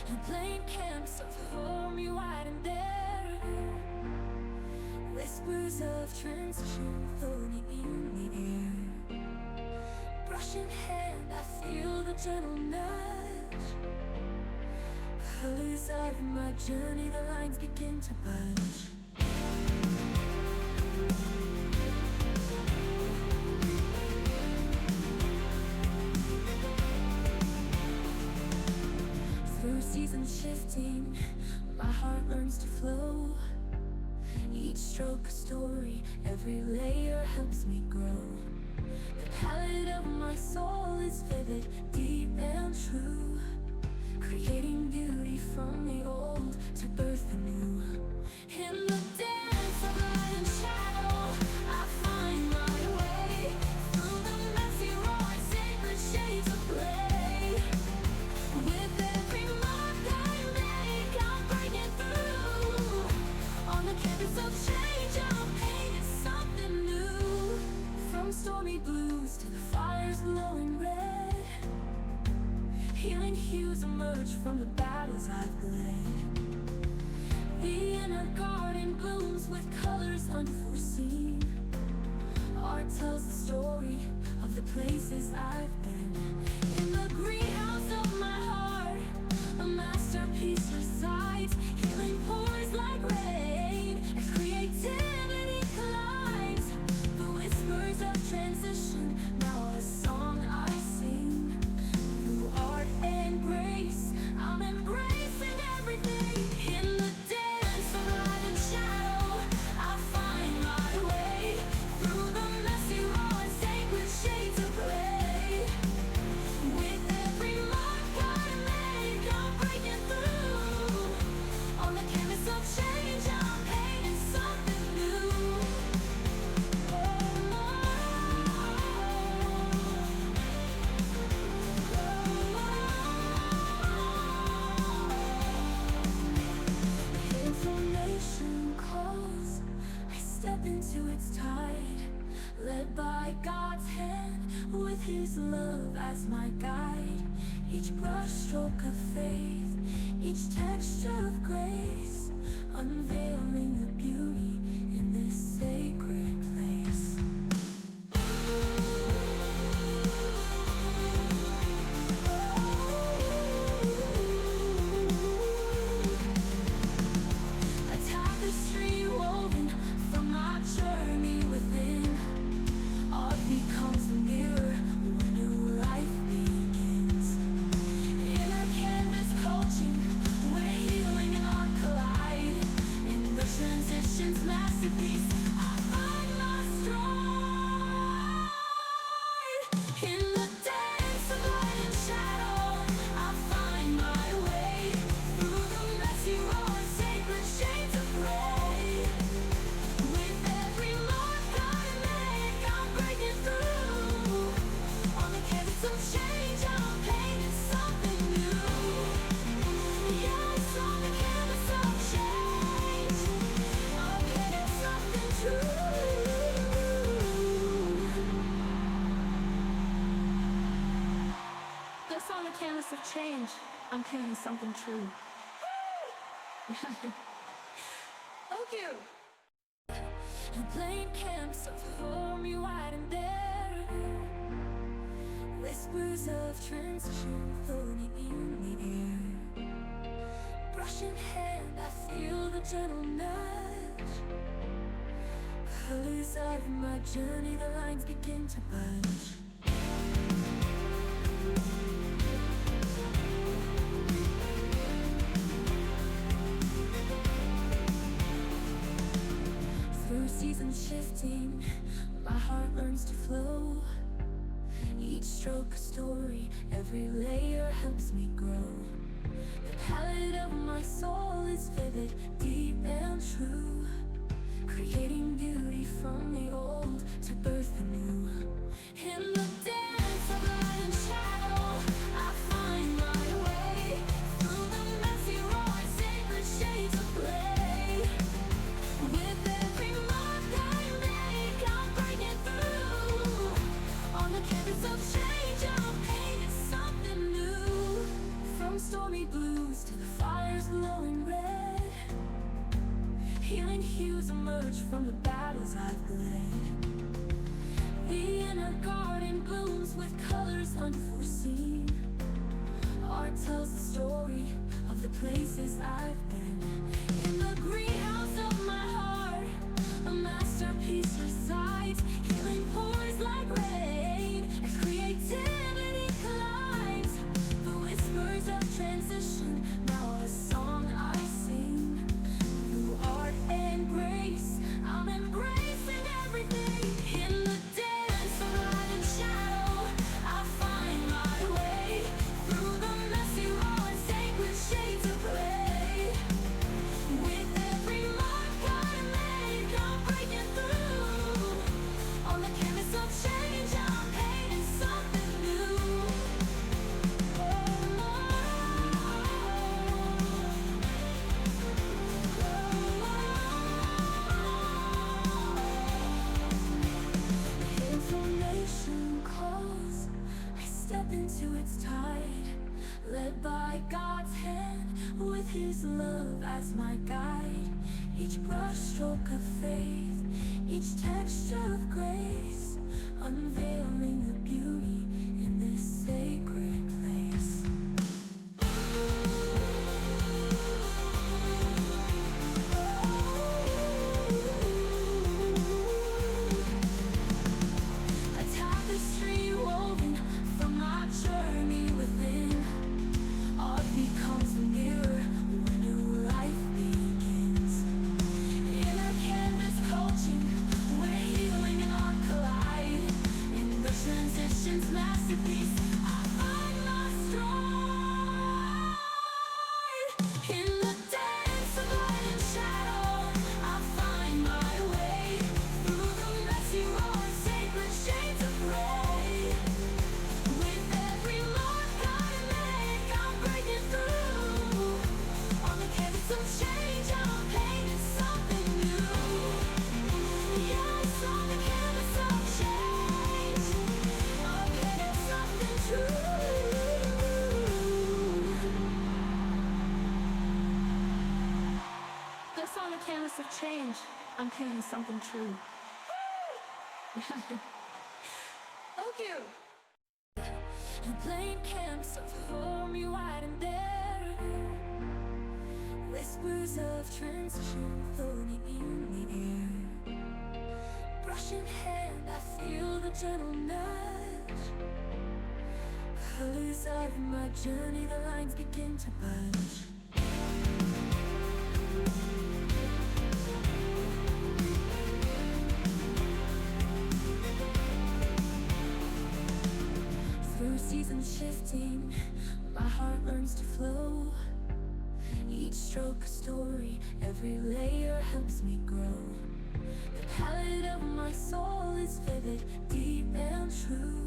and blank camps of home you wide and bare. Whispers of transition floating in the air. Brush in hand, I feel the gentle nudge. Colors of my journey, the lines begin to budge. Through seasons shifting, my heart learns to flow. Each stroke a story, every layer helps me grow. The palette of my soul is vivid, deep and true, creating beauty from the old to birth the new. In the dance of light and shadow, I find my way through the messy, raw, and sacred shades of gray. With every mark I make, I'm breaking through. On the canvas of change, I'm painting something new. From stormy blues to the fires glowing red, healing hues emerge from the battles I've led. The inner garden blooms with colors unforeseen. Art tells the story of the places I've been. In the greenhouse of my heart, a masterpiece resides. Healing pours like rain as creativity collides. The whispers of transition, now a song I sing. Through art and grace, I'm embracing everything. In the dance of light and shadow, I find my way through the messy, raw, and sacred shades of gray. With every mark I make, I'm breaking through. On the canvas of change, I'm painting something new. Information calls, I step into its tide, led by God's hand, with His love as my guide. Each brush stroke of faith, each texture of grace, unveiling the beauty in this sacred place. A tapestry woven from my journey within. Art becomes a mirror when new life begins. Inner canvas coaching, where healing and art collide. In the transition's masterpiece, I find my stride. In the dance of light and shadow, I find my way through the messy, raw, and sacred shades of gray. With every mark I make, I'm breaking through. On the canvas of change, I'm painting something new. Yes, on the canvas of change, I'm painting something true. Yes, on the canvas of change, I'm painting something true. Thank you. And blank camps of home you wide and bare. Whispers of transition floating in the air. Brush in hand, I feel the gentle nudge. Colors of my journey, the lines begin to budge. Through seasons shifting, my heart learns to flow. Each stroke a story, every layer helps me grow. The palette of my soul is vivid, deep and true, creating beauty from the old to birth the new. In the dance of light and shadow, I find my way through the messy, raw, and sacred shades of gray. With every mark I make, I'm breaking through. On the canvas of change, I'm painting something new. From stormy blue blues to the fires glowing red. Healing hues emerge from the battles I've led. The inner garden blooms with colors unforeseen. Art tells the story of the places I've been. In the greenhouse of my heart, a masterpiece resides. Healing pours like rain as creativity collides. The whispers of transition, now a song I sing. Through art and grace, I'm embracing everything. In the dance of light and shadow, I find my way. Through the messy raw and sacred shades of gray. With every mark I make, I'm breaking through. On the canvas of change, I'm painting something new. Information calls, I step into its tide, led by God's hand, with His love as my guide. Each brush stroke of faith, each texture of grace, unveiling the beauty in this sacred place. A tapestry woven from my journey within. Art becomes a mirror when new life begins. Inner canvas coaching, where healing and art collide. In the transitions masterpiece, I find my stride. In the dance of light and shadow, I find my way. Through the messy raw and sacred shades of gray. With every mark I make, I'm breaking through. On the canvas of change, I'm painting something new. Yes, on the canvas of change, I'm painting something true. Yes, on the canvas of change, I'm painting something true. Thank you. And plain camps of home, you wide and bare. Whispers of transition floating in the air. Brush in hand, I feel the gentle nudge. Colors of my journey, the lines begin to budge. Through seasons shifting, my heart learns to flow. Each stroke a story, every layer helps me grow. The palette of my soul is vivid, deep and true.